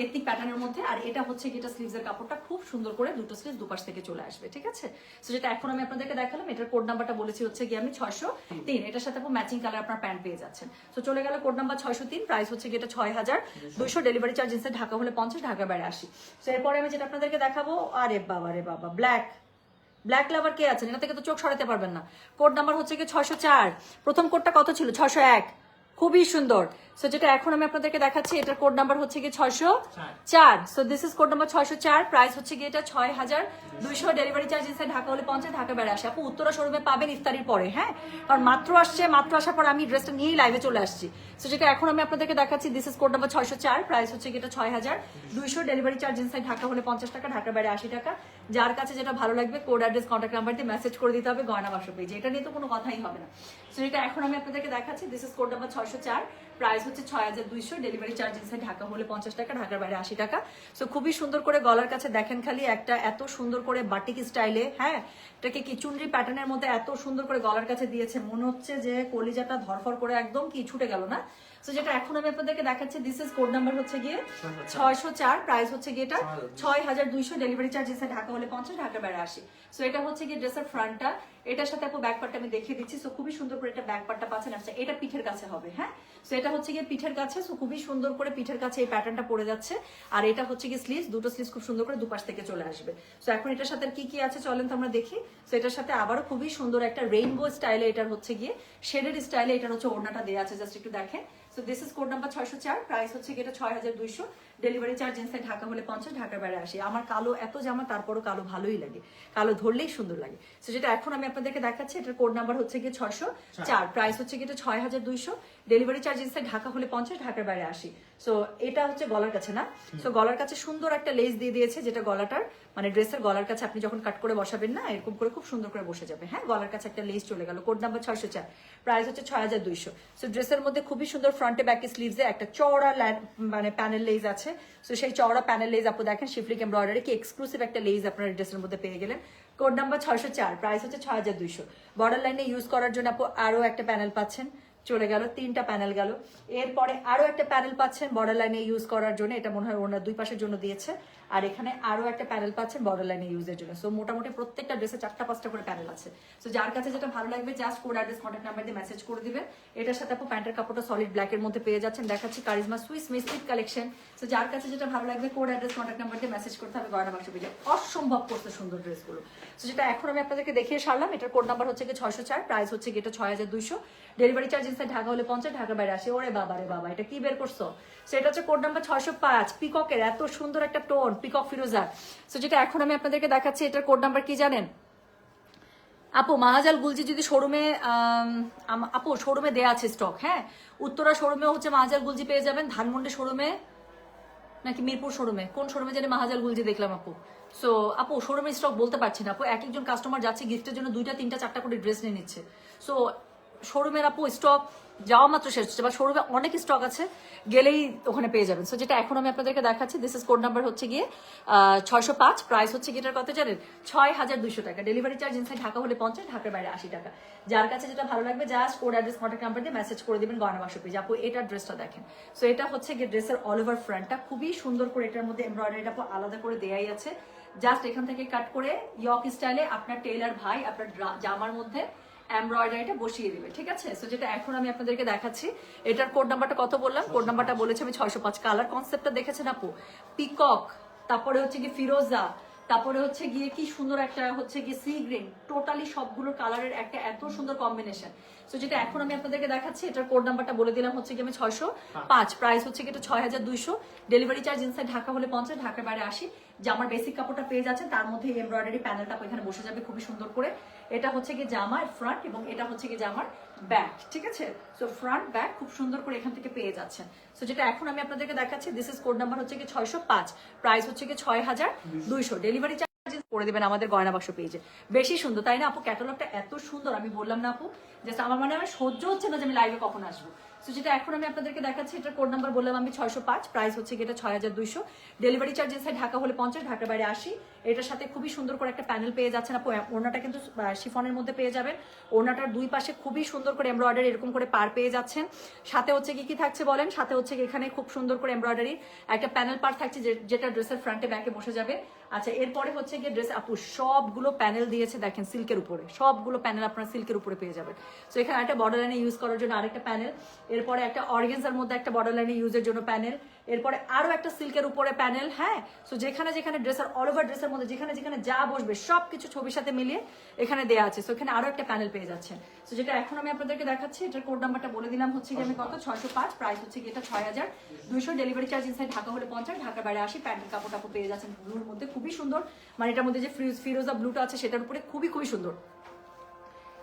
এথনিক প্যাটার্নের মধ্যে। আর এটা হচ্ছে গিয়ে স্লিভসের কাপড়টা খুব সুন্দর করে দুটো স্লিভস দুপাশ থেকে চলে আসবে, ঠিক আছে। সো যেটা এখন আমি আপনাদেরকে দেখালাম, এটার কোড নাম্বারটা বলেছি হচ্ছে গিয়ে আমি 603। এটার সাথে আপনি ম্যাচিং কালার আপনার প্যান্ট পেয়ে যাচ্ছেন। সো চলে গেল কোড নাম্বার 603। প্রাইস হচ্ছে গিয়ে এটা 6200। ডেলিভারি চার্জ ইনসাইড ঢাকা হলে 50, ঢাকার বাইরে 80। সো এরপরে আমি যেটা আপনাদেরকে দেখাবো, আরে বাবা রে বাবা, ব্ল্যাক লাভার কে আছেন, এটা থেকে তো চোখ সরাতে পারবেন না। কোড নাম্বার হচ্ছে গিয়ে 604। প্রথম কোডটা কত ছিল, 601। খুবই সুন্দর। সো যেটা এখন আমি আপনাদেরকে দেখাচ্ছি, এটার কোড নাম্বার হচ্ছে গিয়ে 604। So this is code number 604। Price হচ্ছে গিয়ে এটা 6200। ডেলিভারি চার্জ ইনসাইড ঢাকা হলে 50, ঢাকা বাইরে 80। আপু উত্তরা শোরুমে পাবেন ইফতারির পরে। হ্যাঁ, কারণ মাত্র আসার পর আমি ড্রেসটা নিয়েই লাইভে চলে আসছি। সো যেটা এখন আমি আপনাদেরকে দেখাচ্ছি, this is code number 604। Price হচ্ছে গিয়ে এটা 6200। ডেলিভারি চার্জ ইনসাইড ঢাকা হলে 50 টাকা, ঢাকার বাইরে 80 টাকা। যার কাছে যেটা ভালো লাগবে কোড অ্যাড্রেস কন্ট্যাক্ট নাম্বার দিয়ে মেসেজ করে দিতে হবে গয়না বাক্স পেজে, এটা নিয়ে তো কোনো কথাই হবে না। সো এটা এখন আমি আপনাদেরকে দেখাচ্ছি, this is code number 604। Price হচ্ছে 6200, ডেলিভারি চার্জ ইনসাইড ঢাকা হলে 50 টাকা, ঢাকার বাইরে 80 টাকা। সো খুবই সুন্দর করে গলার কাছে দেখেন খালি একটা এত সুন্দর করে বাটিক স্টাইলে, হ্যাঁ এটাকে কি চুনরি প্যাটার্নের মধ্যে এত সুন্দর করে গলার কাছে দিয়েছে, মনে হচ্ছে যে কলিজাটা ধরফর করে একদম কি ছুটে গেল না। সো যেটা এখন আমি আপনাদেরকে দেখাচ্ছি, দিস ইজ কোড নাম্বার হচ্ছে গিয়ে 604, প্রাইস হচ্ছে গিয়ে এটা 6200, ডেলিভারি চার্জ ইনসাইড ঢাকা হলে 50, ঢাকার বাইরে 80। সো এটা হচ্ছে গিয়ে ড্রেসের ফ্রন্টটা, এটার সাথে আপু ব্যাক পার্টটা আমি দেখিয়ে দিচ্ছি। সো খুবই সুন্দর করে এটা ব্যাক পার্টটা পাচ্ছেন। আচ্ছা এটা পিঠের কাছে হবে, হ্যাঁ সো এটা হচ্ছে গিয়ে পিঠের কাছে। সো খুবই সুন্দর করে পিঠের কাছে এই প্যাটার্নটা পড়ে যাচ্ছে। আর এটা হচ্ছে গিয়ে স্লিভস, দুটো স্লিভস খুব সুন্দর করে দুপাশ থেকে চলে আসবে। সো এখন এটার সাথে কি কি আছে চলেন তো আমরা দেখি। সো এটার সাথে আবারও খুবই সুন্দর একটা রেইনবো স্টাইলে, এটার হচ্ছে গিয়ে শেডেড স্টাইলে এটার হচ্ছে ওড়নাটা দেওয়া আছে, জাস্ট একটু দেখেন। So this is code number 604, price হচ্ছে গিয়ে এটা 6200, ডেলিভারি চার্জ ইনসাইড ঢাকা হলে 50, ঢাকার বাইরে 80। আমার কালো এত জামা, তারপরও কালো ভালোই লাগে, কালো ধরলেই সুন্দর লাগে। সো যেটা এখন আমি আপনাদেরকে দেখাচ্ছি, এটার কোড নাম্বার হচ্ছে গিয়ে 604, প্রাইস হচ্ছে গিয়ে এটা 6200, ডেলিভারি চার্জ ইনসাইড ঢাকা হলে 50, ঢাকার বাইরে 80। সো এটা হচ্ছে গলার কাছে না, সো গলার কাছে সুন্দর একটা লেস দিয়ে দিয়েছে, যেটা গলাটার মানে ড্রেসের গলার কাছে আপনি যখন কাট করে বসাবেন না, এরকম করে খুব সুন্দর করে বসে যাবে। হ্যাঁ গলার কাছে একটা লেস চলে গেল। কোড নাম্বার 604, প্রাইস হচ্ছে 6200। সো ড্রেসের মধ্যে খুবই সুন্দর ফ্রন্টে ব্যাকে স্লিভসে একটা চওড়া মানে প্যানেল লেস আছে। সো সেই চওড়া প্যানেল লেস আপু দেখেন, শিফলিক এমব্রয়ডারি কি এক্সক্লুসিভ একটা লেস আপনার ড্রেসের মধ্যে পেয়ে গেলেন। কোড নাম্বার 604, প্রাইস হচ্ছে 6200। বর্ডার লাইনে ইউজ করার জন্য আপু আরো একটা প্যানেল পাচ্ছেন, চলে গেল, 3টা প্যানেল গেল। এরপরে আরো একটা প্যানেল পাচ্ছেন বর্ডার লাইনে ইউজ করার জন্য, এটা মনে হয় ওনার দুই পাশের জন্য দিয়েছে। আর এখানে আরো একটা প্যানেল পাচ্ছেন বর্ডার লাইনে ইউজের জন্য। সো মোটামুটি প্রত্যেকটা ড্রেসে 4টা-5টা করে প্যানেল আছে। সো যার কাছে যেটা ভালো লাগবে just code address contact number দিয়ে মেসেজ করে দিবেন। এটার সাথে আপু প্যান্টের কাপড়টা সলিড ব্ল্যাক এর মধ্যে পেয়ে যাচ্ছেন। দেখাচ্ছি charisma Swiss mystic collection. So যার কাছে যেটা ভালো লাগবে কোড অ্যাড্রেস কন্ট্যাক্ট নাম্বার দিয়ে মেসেজ করতে হবে, গয়না বাক্স পেয়ে অসম্ভব করতে সুন্দর ড্রেসগুলো। সো যেটা এখন আমি আপনাদেরকে দেখিয়ে সারলাম, এটার কোড নাম্বার হচ্ছে গিয়ে 604, প্রাইস হচ্ছে গিয়ে এটা 6200, ডেলিভারি চার্জ ইনসাইড ঢাকা হলে 50, ঢাকার বাইরে 80। ওরে বাবা রে বাবা, এটা কি বের করছো? সেটা হচ্ছে কোড নাম্বার 605, পিককের এত সুন্দর একটা টোন, পিকক ফিরোজা। সো যেটা এখন আমি আপনাদেরকে দেখাচ্ছি, এটার কোড নাম্বার কি জানেন আপু? মাহাজাল গুলজি যদি শোরুমে, আপু শোরুমে দেয়া আছে স্টক, হ্যাঁ উত্তরা শোরুমে হচ্ছে মাহাজাল গুলজি পেয়ে যাবেন, ধানমন্ডি শোরুমে নাকি মিরপুর শোরুমে, কোন শোরুমে জানি মাহাজাল গুলজি দেখলাম আপু। সো আপু শোরুমে স্টক বলতে পারছি না আপু, এক একজন কাস্টমার যাচ্ছে গিফটের জন্য 2টা 3টা 4টা করে ড্রেস নিয়ে নিচ্ছে। সো শোরুমের আপু স্টক যাওয়া মাত্র শেষ হচ্ছে, বা শোরুমে অনেক স্টক আছে, গেলেই ওখানে পেয়ে যাবেন। সো যেটা এখন আমি আপনাদেরকে দেখাচ্ছি, দিস ইজ কোড নাম্বার হচ্ছে গিয়ে 605, প্রাইস হচ্ছে গিয়ে এটার কত জানেন? 6200 টাকা, ডেলিভারি চার্জ ইনসাইড ঢাকা হলে 50, ঢাকার বাইরে 80 টাকা। যার কাছে যেটা ভালো লাগবে just code address contact number দিয়ে মেসেজ করে দিবেন, গয়না বাক্স পেজ। আপু এটার ড্রেসটা দেখেন। সো এটা হচ্ছে গিয়ে ড্রেসের অল ওভার ফ্রন্টটা খুবই সুন্দর করে, এটার মধ্যে এমব্রয়ডারিটা আপু আলাদা করে দেয়াই আছে। জাস্ট এখান থেকে কাট করে ইয়ক স্টাইলে আপনার টেইলার ভাই আপনার জামার মধ্যে এমব্রয়ডারিটা বসিয়ে দিবে, ঠিক আছে? সো যেটা এখন আমি আপনাদেরকে দেখাচ্ছি, এটার কোড নাম্বারটা কত বললাম? কোড নাম্বারটা বলেছি আমি 605। কালার কনসেপ্টটা দেখেছেন আপু? পিকক, তারপরে হচ্ছে কি ফিরোজা, তারপরে হচ্ছে গিয়ে কি সুন্দর একটা হচ্ছে গিয়ে সি গ্রিন, টোটালি সবগুলো কালারের একটা এত সুন্দর কম্বিনেশন। সো যেটা এখন আমি আপনাদেরকে দেখাচ্ছি, এটার কোড নাম্বারটা বলে দিলাম হচ্ছে কি আমি 605, প্রাইস হচ্ছে কি এটা 6200, ডেলিভারি চার্জ ইনসাইড ঢাকা হলে 50, ঢাকার বাইরে 80। জামার বেসিক কাপড়টা পেয়ে যাচ্ছেন, তার মধ্যে এমব্রয়ডারি প্যানেলটা এখানে বসে যাবে খুবই সুন্দর করে। এটা হচ্ছে গিয়ে জামার ফ্রন্ট এবং এটা হচ্ছে গিয়ে জামার ব্যাক, ঠিক আছে? সো ফ্রন্ট ব্যাক খুব সুন্দর করে এখান থেকে পেয়ে যাচ্ছেন। সো যেটা এখন আমি আপনাদেরকে দেখাচ্ছি, দিস ইজ কোড নাম্বার হচ্ছে গিয়ে 605, প্রাইস হচ্ছে গিয়ে 6200, ডেলিভারি চার্জ করে দিবেন আমাদের গয়না বাক্স পেজে। বেশি সুন্দর তাই না আপু? ক্যাটালগটা এত সুন্দর, আমি বললাম না আপু জাস্ট আমার মানে আমার সহ্য হচ্ছে না যে আমি লাইভে কখন আসবো। সো যেটা এখন আমি আপনাদেরকে দেখাচ্ছি, এটার কোড নাম্বার বললাম আমি 605, প্রাইস হচ্ছে গিয়ে এটা 6200, ডেলিভারি চার্জ ইনসাইড ঢাকা হলে 50, ঢাকার বাইরে 80। এটার সাথে খুবই সুন্দর করে একটা প্যানেল পেয়ে যাচ্ছেন আপু। ওড়নাটা কিন্তু শিফনের মধ্যে পেয়ে যাবেন, ওড়নাটার দুই পাশে খুবই সুন্দর করে এমব্রয়ডারি এরকম করে পার পেয়ে যাচ্ছেন। সাথে হচ্ছে কি থাকছে বলেন? সাথে হচ্ছে এখানে খুব সুন্দর করে এমব্রয়ডারি একটা প্যানেল পার থাকছে, যেটা ড্রেসের ফ্রন্টে ব্যাকে বসে যাবে। আচ্ছা এরপরে হচ্ছে গিয়ে ড্রেস আপু সবগুলো প্যানেল দিয়েছে দেখেন সিল্কের উপরে, সবগুলো প্যানেল আপনারা সিল্কের উপরে পেয়ে যাবেন। সো এখানে একটা বর্ডার লাইনে ইউজ করার জন্য আরেকটা প্যানেল, এরপরে একটা অর্গানজার মধ্যে একটা বর্ডার লাইনে ইউজের জন্য প্যানেল, এরপরে আরো একটা সিল্কের উপরে প্যানেল। হ্যাঁ সো যেখানে যেখানে ড্রেসের অল ওভার ড্রেসের মধ্যে যেখানে যেখানে যা বসবে সবকিছু ছবির সাথে মিলিয়ে এখানে দেওয়া আছে। সো এখানে আরো একটা প্যানেল পেয়ে যাচ্ছেন। সো যেটা এখন আমি আপনাদেরকে দেখাচ্ছি, এটার কোড নাম্বারটা বলে দিলাম হচ্ছে কি আমি কত? 605, প্রাইস হচ্ছে কি এটা 6200, ডেলিভারি চার্জ ইনসাইড ঢাকা হলে 50, ঢাকার বাইরে 80। প্যান্টের কাপড়টা পেয়ে যাচ্ছেন ব্লুর মধ্যে খুবই সুন্দর, মানে এটার মধ্যে যে ফিরোজা ব্লুটা আছে সেটার উপরে খুবই খুবই সুন্দর।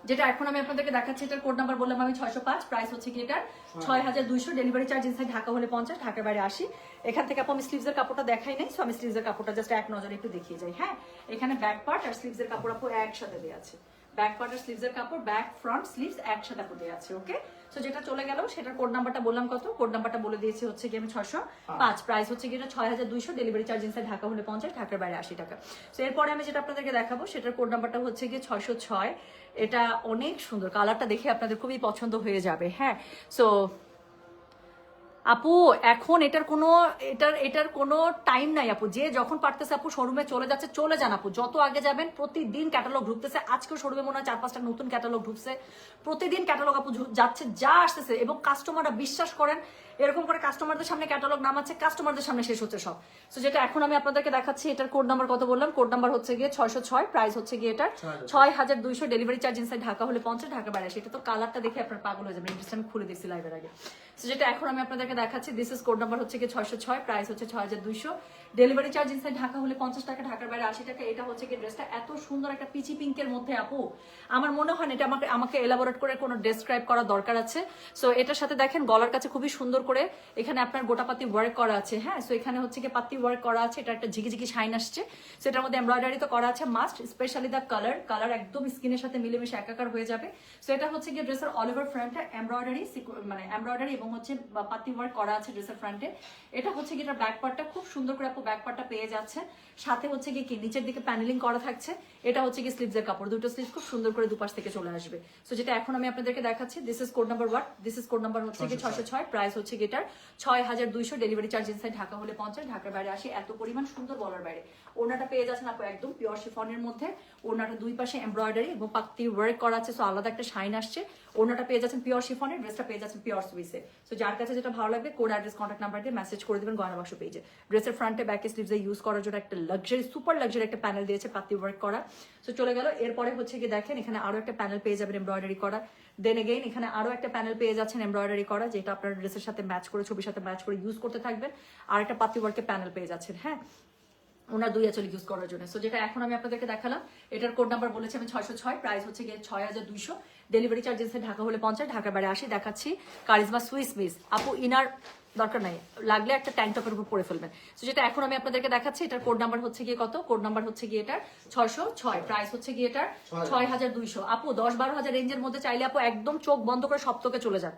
যেটা এখন আমি আপনাদেরকে দেখাচ্ছি, এটার কোড নাম্বার বললাম আমি 605, প্রাইস হচ্ছে কি এটার 6200, ডেলিভারি চার্জ ইনসাইড ঢাকা হলে 50, ঢাকার বাইরে 80। এখান থেকে আপু আমি স্লিভসের কাপড়টা দেখাই নাই, সো আমি স্লিভসের কাপড়টা জাস্ট এক নজরে একটু দেখিয়ে যাই। হ্যাঁ এখানে ব্যাক পার্ট আর স্লিভসের কাপড় আপু একসাথে দেওয়া আছে, ব্যাক পার্ট আর স্লিভসের কাপড়, ব্যাক ফ্রন্ট স্লিভস একসাথে আপু দেওয়া আছে। ওকে তো যেটা চলে গেল সেটার কোড নাম্বারটা বললাম কত, কোড নাম্বারটা বলে দিয়েছি হচ্ছে কি আমি 605, প্রাইস হচ্ছে কি এটা 6200, ডেলিভারি চার্জ ইনসাইড ঢাকা হলে 50, ঢাকার বাইরে 80 টাকা। তো এরপরে আমি যেটা আপনাদেরকে দেখাবো সেটার কোড নাম্বারটা হচ্ছে গিয়ে 606। এটা অনেক সুন্দর, কালারটা দেখে আপনাদের খুবই পছন্দ হয়ে যাবে। হ্যাঁ, সো আপু এখন এটার কোনো টাইম নাই আপু, যে যখন পারতেছে আপু শোরুমে চলে যাচ্ছে, চলে যান আপু, যত আগে যাবেন। প্রতিদিন ক্যাটালগ ঢুকতেছে, আজকেও শোরুমে মনে হয় 4-5টা নতুন ক্যাটালগ ঢুকছে, প্রতিদিন ক্যাটালগ আপু যাচ্ছে, যা আসতেছে, এবং কাস্টমাররা বিশ্বাস করেন এরকম করে কাস্টমারদের সামনে ক্যাটালগ নামাচ্ছে, কাস্টমারদের সামনে শেষ হচ্ছে সব। তো যেটা এখন আমি আপনাদেরকে দেখাচ্ছি, এটার কোড নাম্বার কত বললাম, কোড নাম্বার হচ্ছে গিয়ে 606, প্রাইস হচ্ছে গিয়ে এটার 6200, ডেলিভারি চার্জ ইনসাইড ঢাকা হলে 50, ঢাকা বাইরে 80। এটা তো কালারটা দেখে আপনার পাগল হয়ে যাবে, এই ড্রেসটা আমি খুলে দিচ্ছি লাইভের আগে। তো যেটা এখন আমি আপনাদেরকে দেখাচ্ছি, দিস ইজ কোড নাম্বার হচ্ছে গিয়ে 606, প্রাইস হচ্ছে 6200, ডেলিভারি চার্জ ইনসাইড ঢাকা হলে 50 টাকা, ঢাকার বাইরে 80 টাকা। এটা হচ্ছে কি ড্রেসটা এত সুন্দর একটা পিচি পিঙ্কের মধ্যে আপু, আমার মনে হয় না এটা আমাকে এলাবোরেট করে কোনো ডেসক্রাইব করা দরকার আছে। সো এটার সাথে দেখেন গলার কাছে খুবই সুন্দর করে এখানে আপনার গোটা পাতি ওয়ার্ক করা আছে। হ্যাঁ, সো এখানে হচ্ছে কি পাতি ওয়ার্ক করা আছে, এটা একটা ঝিকিঝিকি শাইন আসছে। সো এটার মধ্যে এমব্রয়ডারি তো করা আছে মাস্ট, স্পেশালি দ্য কালার একদম স্কিনের সাথে মিলেমিশে একাকার হয়ে যাবে। সো এটা হচ্ছে কি ড্রেসের অল ওভার ফ্রন্টে এমব্রয়ডারি, মানে এমব্রয়ডারি এবং হচ্ছে পাতি ওয়ার্ক করা আছে ড্রেসের ফ্রন্টে। এটা হচ্ছে কি এটা ব্যাক পার্টটা খুব সুন্দর করে আপু ব্যাক পার্টটা পেয়ে যাচ্ছে, সাথে হচ্ছে কি নিচের দিকে প্যানেলিং করা থাকছে। এটা হচ্ছে কি স্লিভসের কাপড়, দুটো স্লিভ খুব সুন্দর করে দুপাশ থেকে চলে আসবে। সো যেটা এখন আমি আপনাদেরকে দেখাচ্ছি, this is code number what, this is code number হচ্ছে কি 606, প্রাইস হচ্ছে কি এটার 6200, ডেলিভারি চার্জ ইনসাইড ঢাকা হলে 50, ঢাকার বাইরে 80। এত পরিমাণ সুন্দর বলার বাইরে। ওড়নাটা পেয়ে যাচ্ছেন আপু একদম পিওর শিফনের মধ্যে, ওড়নাটা দুই পাশে এমব্রয়ডারি এবং পাতি ওয়ার্ক করা আছে, সো আলাদা একটা শাইন আসছে। ওড়নাটা পেয়ে যাচ্ছেন পিওর শিফনের, ড্রেসটা পেয়ে যাচ্ছেন পিওর সুইসে। সো যার কাছে যেটা ভালো লাগবে কোড অ্যাড্রেস কন্ট্যাক্ট নাম্বার দিয়ে মেসেজ করে দেবেন গয়না বাক্স পেজে। ড্রেসের ফ্রন্টে ব্যাকে স্লিভসে ইউজ করার জন্য একটা লাক্সারি, সুপার লাক্সারি একটা প্যানেল দিয়েছে পাতি ওয়ার্ক করা। সো চলে গেল, এরপরে হচ্ছে কি দেখেন এখানে আরো একটা প্যানেল পেয়ে যাবেন এমব্রয়ডারি করা। দেন এগেইন এখানে আরো একটা প্যানেল পেয়ে যাচ্ছেন এমব্রয়ডারি করা, যেটা আপনার ড্রেসের সাথে ম্যাচ করে, ছবির সাথে ম্যাচ করে ইউজ করতে থাকবেন। আর একটা পাতি ওয়ার্কের প্যানেল পেয়ে যাচ্ছেন, হ্যাঁ, ওনার দুই আঁচল ইউজ করার জন্য। সো যেটা এখন আমি আপনাদেরকে দেখালাম, এটার কোড নাম্বার বলেছি আমি 606, প্রাইস হচ্ছে গিয়ে 6200, ডেলিভারি চার্জ ঢাকা হলে 50, ঢাকার বাইরে 80। দেখাচ্ছি কারিজমা সুইস মিস আপু, ইনার দরকার নাই, লাগলে একটা ট্যাঙ্ক টপের উপর পরে ফেলবেন। তো যেটা এখন আমি আপনাদেরকে দেখাচ্ছি, এটার কোড নাম্বার হচ্ছে গিয়ে কত, কোড নাম্বার হচ্ছে গিয়ে এটার 606, প্রাইস হচ্ছে গিয়ে এটার 6200। আপু 10-12 হাজার রেঞ্জের মধ্যে চাইলে আপু একদম চোখ বন্ধ করে সপ্তাহে চলে যান,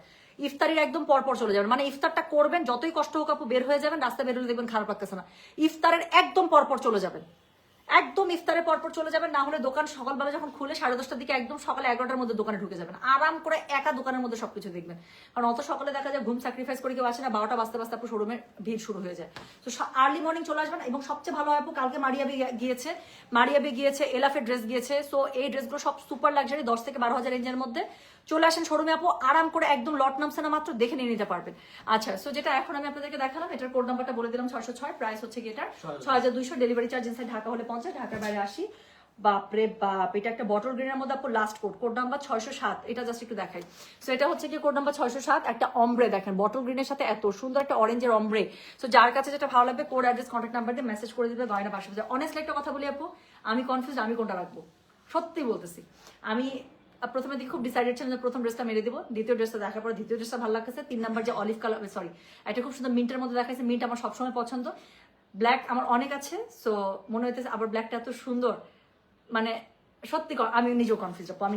ইফতারির একদম পরপর চলে যাবেন, মানে ইফতারটা করবেন যতই কষ্ট হোক আপু, বের হয়ে যাবেন, রাস্তায় বের হলে দেখবেন খারাপ লাগতেছে না, ইফতারের একদম পরপর চলে যাবেন, একদম ইফতারের পরপর চলে যাবেন। না হলে দোকান সকালবেলা যখন খুলে 10:30টার দিকে একদম সকালে 11টার মধ্যে দোকানে ঢুকে যাবেন, আরাম করে একা দোকানের মধ্যে সবকিছু দেখবেন। কারণ অত সকালে দেখা যায় ঘুম স্যাক্রিফাইস করে কেউ আসে না, 12টা বাজতে বাজতে আপু শোরুমে ভিড় শুরু হয়ে যায়। তো আর্লি মর্নিং চলে আসবেন। এবং সবচেয়ে ভালো হয় আপু, কালকে মারিয়াবি গিয়েছে, এলাফের ড্রেস গিয়েছে। সো এই ড্রেসগুলো সব সুপার লাক্সারি, 10-12 হাজার রেঞ্জের মধ্যে। চলে আসেন শোরুমে আপু, আরাম করে একদম লট নামছে না মাত্র, দেখে নিয়ে নিতে পারবেন। আচ্ছা, সো যেটা এখন আমি আপনাদেরকে দেখালাম, এটার কোড নাম্বারটা বলে দিলাম 606, প্রাইস হচ্ছে কি এটা 6200, ডেলিভারি চার্জ ইনসাইড ঢাকা হলে 50, ঢাকার বাইরে 80। বাপরে বাপ, এটা একটা বটল গ্রিনের মধ্যে আপু লাস্ট কোড নাম্বার 607, এটা জাস্ট একটু দেখাই। সো এটা হচ্ছে কি কোড নাম্বার 607, একটা অমব্রে দেখেন বটল গ্রিনের সাথে এত সুন্দর একটা অরেঞ্জের অমব্রে। সো যার কাছে যেটা ভালো লাগবে কোড অ্যাড্রেস কন্ট্যাক্ট নাম্বার দিয়ে মেসেজ করে দিবে গয়না বাসা। অনেস্টলি একটা কথা বলি আপু, আমি কনফিউজ আমি কোনটা রাখবো, সত্যি বলতেছি। আমি প্রথমে দিকে খুব ডিসাইডেড ছিলাম যে প্রথম ড্রেসটা মেরে দিব, দ্বিতীয় ড্রেসটা দেখার পর দ্বিতীয় ড্রেসটা ভালো লাগছে, 3 নাম্বার যে অলিভ কালার, সরি এটা খুব সুন্দর মিন্টের মধ্যে দেখাইছে, মিন্ট আমার সবসময় পছন্দ, ব্ল্যাক আমার অনেক আছে। সো মনে হইতেছে আবার ব্ল্যাকটা এত সুন্দর, মানে সত্যি আমি নিজেও কনফিউজ আপু, আমি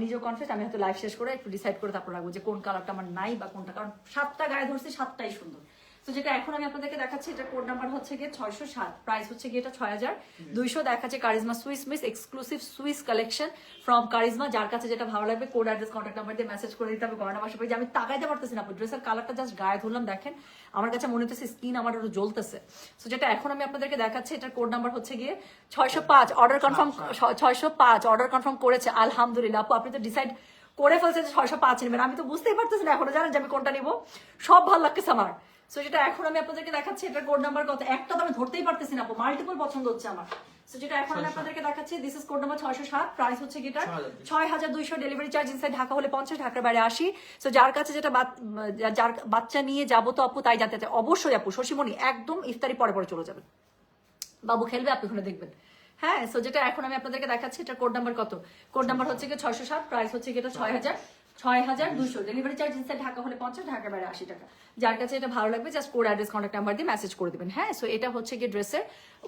হয়তো লাইফ শেষ করে একটু ডিসাইড করে তারপর রাখবো যে কোন কালারটা আমার নাই বা কোনটা, কারণ 7টা গায়ে ধরছি, 7টাই সুন্দর। তো যেটা এখন আমি আপনাদেরকে দেখাচ্ছি, এটা কোড নাম্বার হচ্ছে গিয়ে 607, প্রাইস হচ্ছে গিয়ে এটা 6200। দেখাচ্ছে charisma Swiss miss, exclusive Swiss collection from charisma. যার কাছে যেটা ভালো লাগবে কোড অ্যাড্রেস কন্ট্যাক্ট নাম্বার দিয়ে মেসেজ করে দিতে হবে গয়না বাসা পেয়ে। আমি তাকাইতে পারতেছি না আপু, ড্রেসের কালারটা জাস্ট গায়ে ধরলাম, দেখেন আমার কাছে মনে হচ্ছে স্কিন আমার আরো জ্বলতেছে। তো যেটা এখন আমি আপনাদেরকে দেখাচ্ছি, এটার কোড নাম্বার হচ্ছে গিয়ে 605, অর্ডার কনফার্ম 605, অর্ডার কনফার্ম করেছে আলহামদুলিল্লাহ। আপু আপনি তো ডিসাইড করে ফেলছে যে 605 নেবেন, আমি তো বুঝতেই পারতেছি না এখনো, জানেন যে আমি কোনটা নিবো, সব ভালো লাগতেছে আমার। সো যেটা এখন আমি আপনাদেরকে দেখাচ্ছি, এটার কোড নাম্বার কত, একটা তো আমি ধরতেই পারতেছি না আপু, মাল্টিপল পছন্দ হচ্ছে আমার। সো যেটা এখন আমি আপনাদেরকে দেখাচ্ছি, this is code number 607, price হচ্ছে guitar 6200, delivery charge inside Dhaka হলে 50, ঢাকার বাইরে 80। সো যার কাছে যেটা যার বাচ্চা নিয়ে যাবো তো আপু, তাই জানতে চাই অবশ্যই আপু, শশীমণি একদম ইফতারি পরে পরে চলে যাবেন, বাবু খেলবে আপনি ওখানে দেখবেন। হ্যাঁ, সো যেটা এখন আমি আপনাদেরকে দেখাচ্ছি, এটা কোড নাম্বার কত, কোড নাম্বার হচ্ছে কি 607, প্রাইস হচ্ছে কি এটা 6200, ডেলিভারি চার্জ ইনসাইড ঢাকা হলে 50, ঢাকার বাইরে 80 টাকা। যার কাছে এটা ভালো লাগবে just code address contact number দিয়ে মেসেজ করে দিবেন। হ্যাঁ, সো এটা হচ্ছে গিয়ে ড্রেসের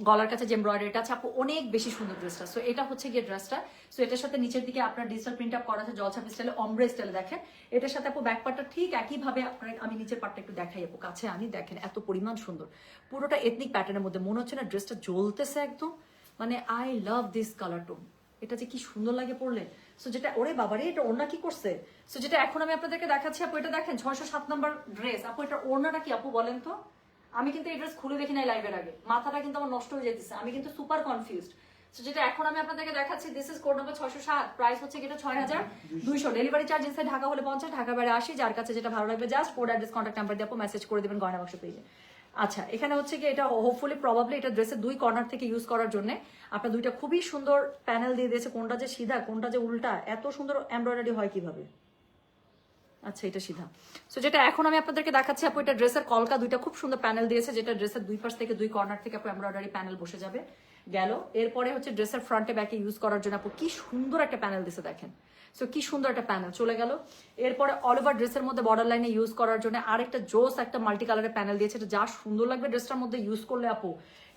গলার কাছে যে এমব্রয়ডারিটা আছে আপু অনেক বেশি সুন্দর ড্রেসটা। সো এটা হচ্ছে গিয়ে ড্রেসটা। সো এটার সাথে নিচের দিকে আপনার ডিজিটাল প্রিন্ট আপ করা আছে জলছাপ স্টাইলে, অমব্রে স্টাইলে। দেখেন এটার সাথে আপু ব্যাক পার্টটা ঠিক একইভাবে আপনার, আমি নিচের পার্টটা একটু দেখাই আপু কাছে আনি, দেখেন এত পরিমাণ সুন্দর, পুরোটা এথনিক প্যাটার্নের মধ্যে মনে হচ্ছে না ড্রেসটা জ্বলতেছে একদম। মানে I love this colour tone, এটা যে কি সুন্দর লাগে পরলে। সো যেটা ওরে বাবারে এটা ওড়না কি করছে। সো যেটা এখন আমি আপনাদেরকে দেখাচ্ছি আপু, এটা দেখেন 607 নম্বর ড্রেস। আপু এটা ওড়নাটা কি আপু বলেন তো? আমি কিন্তু এই ড্রেস খুলে দেখি নাই লাইভের আগে, মাথাটা কিন্তু আমার নষ্ট হয়ে যেতেছে, আমি কিন্তু সুপার কনফিউজড। সো যেটা এখন আমি আপনাদেরকে দেখাচ্ছি, this is code number 607, price হচ্ছে এটা 6200, ডেলিভারি চার্জ ইনসাইড ঢাকা হলে 50, ঢাকা বাইরে 80। যার কাছে যেটা ভালো লাগবে just code address contact number দিয়ে আপু মেসেজ করে দিবেন গয়না বাক্স পেজে। আচ্ছা, এখানে হচ্ছে কি এটা হোপফুলি প্রবাবলি এটা ড্রেসের দুই কর্নার থেকে ইউজ করার জন্য আপনার দুইটা খুবই সুন্দর প্যানেল দিয়ে দিয়েছে, কোনটা যে সিধা কোনটা যে উল্টা, এত সুন্দর এমব্রয়ডারি হয় কিভাবে। আচ্ছা, এটা সিধা। সো যেটা এখন আমি আপনাদেরকে দেখাচ্ছি আপু, এটা ড্রেসের কলকা দুইটা খুব সুন্দর প্যানেল দিয়েছে, যেটা ড্রেসের দুই পাশ থেকে দুই কর্নার থেকে আপু এমব্রয়ডারি প্যানেল বসে যাবে গেল। এরপরে হচ্ছে ড্রেসের ফ্রন্টে ব্যাকে ইউজ করার জন্য আপু কি সুন্দর একটা প্যানেল দিয়েছে দেখেন। সো কি সুন্দর একটা প্যানেল চলে গেল। এরপরে অল ওভার ড্রেসের মধ্যে বর্ডার লাইনে ইউজ করার জন্য আরেকটা জোস একটা মাল্টি কালারের প্যানেল দিয়েছে, এটা যা সুন্দর লাগবে ড্রেসটার মধ্যে ইউজ করলে আপু।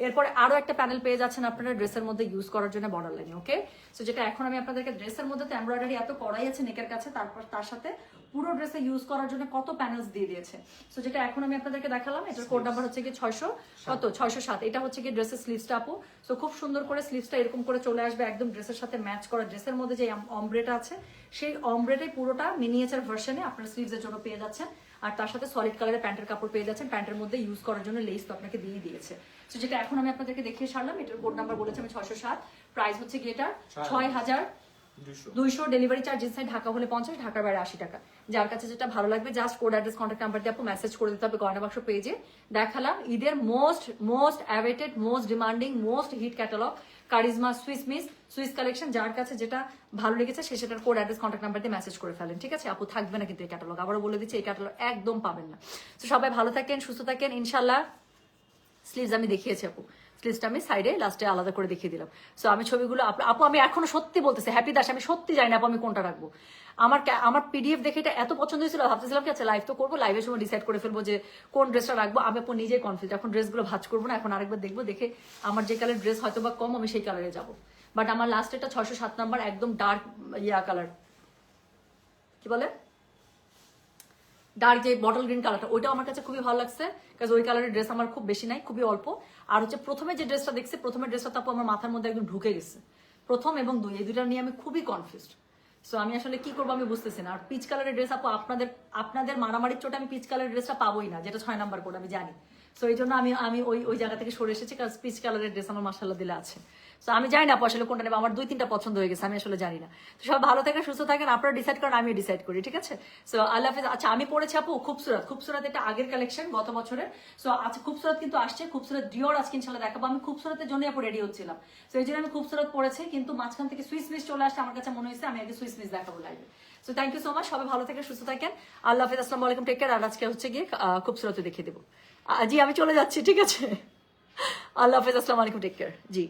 এরপরে আরো একটা প্যানেল পেয়ে যাচ্ছেন আপনারা ড্রেসের মধ্যে ইউজ করার জন্য বর্ডার লাইনে। ওকে, সো যেটা এখন আমি আপনাদেরকে ড্রেসের মধ্যে তো এমব্রয়ডারি এত করাই আছে নেকের কাছে, তারপর তার সাথে পুরো ড্রেসে ইউজ করার জন্য কত প্যানেলস দিয়ে দিয়েছে। সো যেটা এখন আমি আপনাদেরকে দেখালাম, এটার কোড নাম্বার হচ্ছে কি 607। এটা হচ্ছে কি ড্রেসের স্লিভসটা আপু। সো খুব সুন্দর করে স্লিভসটা এরকম করে চলে আসবে একদম ড্রেসের সাথে ম্যাচ করা। ড্রেসের মধ্যে যে অমব্রেটা আছে সেই অমব্রেটাই পুরোটা মিনিয়েচার ভার্সনে আপনার স্লিভসের জন্য পেয়ে যাচ্ছেন, আর তার সাথে সলিড কালারের প্যান্টের কাপড় পেয়ে যাচ্ছেন। প্যান্টের মধ্যে ইউজ করার জন্য লেস তো আপনাকে দিয়ে দিয়েছে। সো যেটা এখন আমি আপনাদেরকে দেখিয়ে সারলাম, এটার কোড নাম্বার বলেছি আমি 607, প্রাইস হচ্ছে কি এটা 6200, ডেলিভারি চার্জ ইনসাইড ঢাকা হলে 50, ঢাকার বাইরে 80 টাকা। যার কাছে যেটা ভালো লাগবে just code address contact number দিয়ে আপু মেসেজ করে দিতে হবে গয়না বাক্স পেজে। দেখালাম ঈদের most awaited, most demanding, most hit catalogue Charisma Swiss collection. যার কাছে যেটা ভালো লেগেছে সে সেটার কোড অ্যাড্রেস কন্ট্যাক্ট নাম্বার দিয়ে মেসেজ করে ফেলেন। ঠিক আছে আপু, থাকবে না কিন্তু এই ক্যাটালগ, আবারও বলে দিচ্ছি এই ক্যাটালগ একদম পাবেন না। তো সবাই ভালো থাকেন, সুস্থ থাকেন ইনশাল্লাহ। স্লিভস আমি দেখিয়েছি আপু, স্লিভসটা আমি সাইডে লাস্টে আলাদা করে দেখিয়ে দিলাম। সো আমি ছবিগুলো আপু আমি এখনো সত্যি বলতেছি হ্যাপি দাস, আমি সত্যি জানি না আপু আমি কোনটা রাখবো। আমার পিডিএফ দেখে এটা এত পছন্দ হয়েছিল, ভাবতেছিলাম কি আচ্ছা লাইভ তো করবো, লাইভের সময় ডিসাইড করে ফেলবো যে কোন ড্রেসটা রাখবো। আমি আপু নিজেই কনফিউজ, এখন ড্রেসগুলো ভাঁজ করবো না, এখন আরেকবার দেখবো, দেখে আমার যে কালার ড্রেস হয়তো বা কম আমি সেই কালারে যাবো। বাট আমার লাস্ট এটা 607 নাম্বার একদম ডার্ক ইয়া কালার, কি বলে ডার্ক যে বটল গ্রিন কালারটা, ওইটাও আমার কাছে খুবই ভালো লাগছে, কারণ ওই কালারের ড্রেস আমার খুব বেশি নাই, খুবই অল্প। আর হচ্ছে প্রথমে যে ড্রেসটা দেখছি, প্রথমে ড্রেসটা তো আপু আমার মাথার মধ্যে একদম ঢুকে গেছে, প্রথম এবং দুই এই দুইটা নিয়ে আমি খুবই কনফিউজড। সো আমি আসলে কি করবো আমি বুঝতেছি না। আর পিচ কালারের ড্রেস আপু আপনাদের মারামারির চোটে আমি পিচ কালারের ড্রেসটা পাবোই না, যেটা 6 নাম্বার কোড আমি জানি। সো এই জন্য আমি ওই জায়গা থেকে সরে এসেছি, কারণ পিচ কালারের ড্রেস আমার মাশাআল্লাহ দিলে আছে। সো আমি জানি না আপু আসলে কোনটা নেবো, আমার 2-3টা পছন্দ হয়ে গেছে, আমি আসলে জানি না। তো সব ভালো থাকেন, সুস্থ থাকেন, আপনারা ডিসাইড করেন, আমি ডিসাইড করি, ঠিক আছে। সো আল্লাহ হাফিজ। আচ্ছা, আমি পড়েছি আপু খুবসুরত এটা আগের কালেকশন গত বছরের। সো আচ্ছা, খুবসুরত কিন্তু আসছে, খুবসুরত ডিওর আজকে ইনশাআল্লাহ দেখাবো। আমি খুবসুরতের জন্য আপু রেডি হচ্ছিলাম, সো এই জন্য আমি খুবসুরত পড়েছি, কিন্তু মাঝখান থেকে সুইস মিস চলে আসছে, আমার কাছে মনে হয়েছে আমি আগে সুইস মিস দেখাবো লাইভে। So thank you so much, সবাই ভালো থাকেন, সুস্থ থাকেন, আল্লাহ হাফিজ, আসসালামু আলাইকুম, টেক কেয়ার। আর আজকে হচ্ছে গিয়ে খুবসুরত দেখিয়ে দেবো। জি আমি চলে যাচ্ছি, ঠিক আছে, আল্লাহ হাফিজ, আসসালামু আলাইকুম, টেক কেয়ার, জি।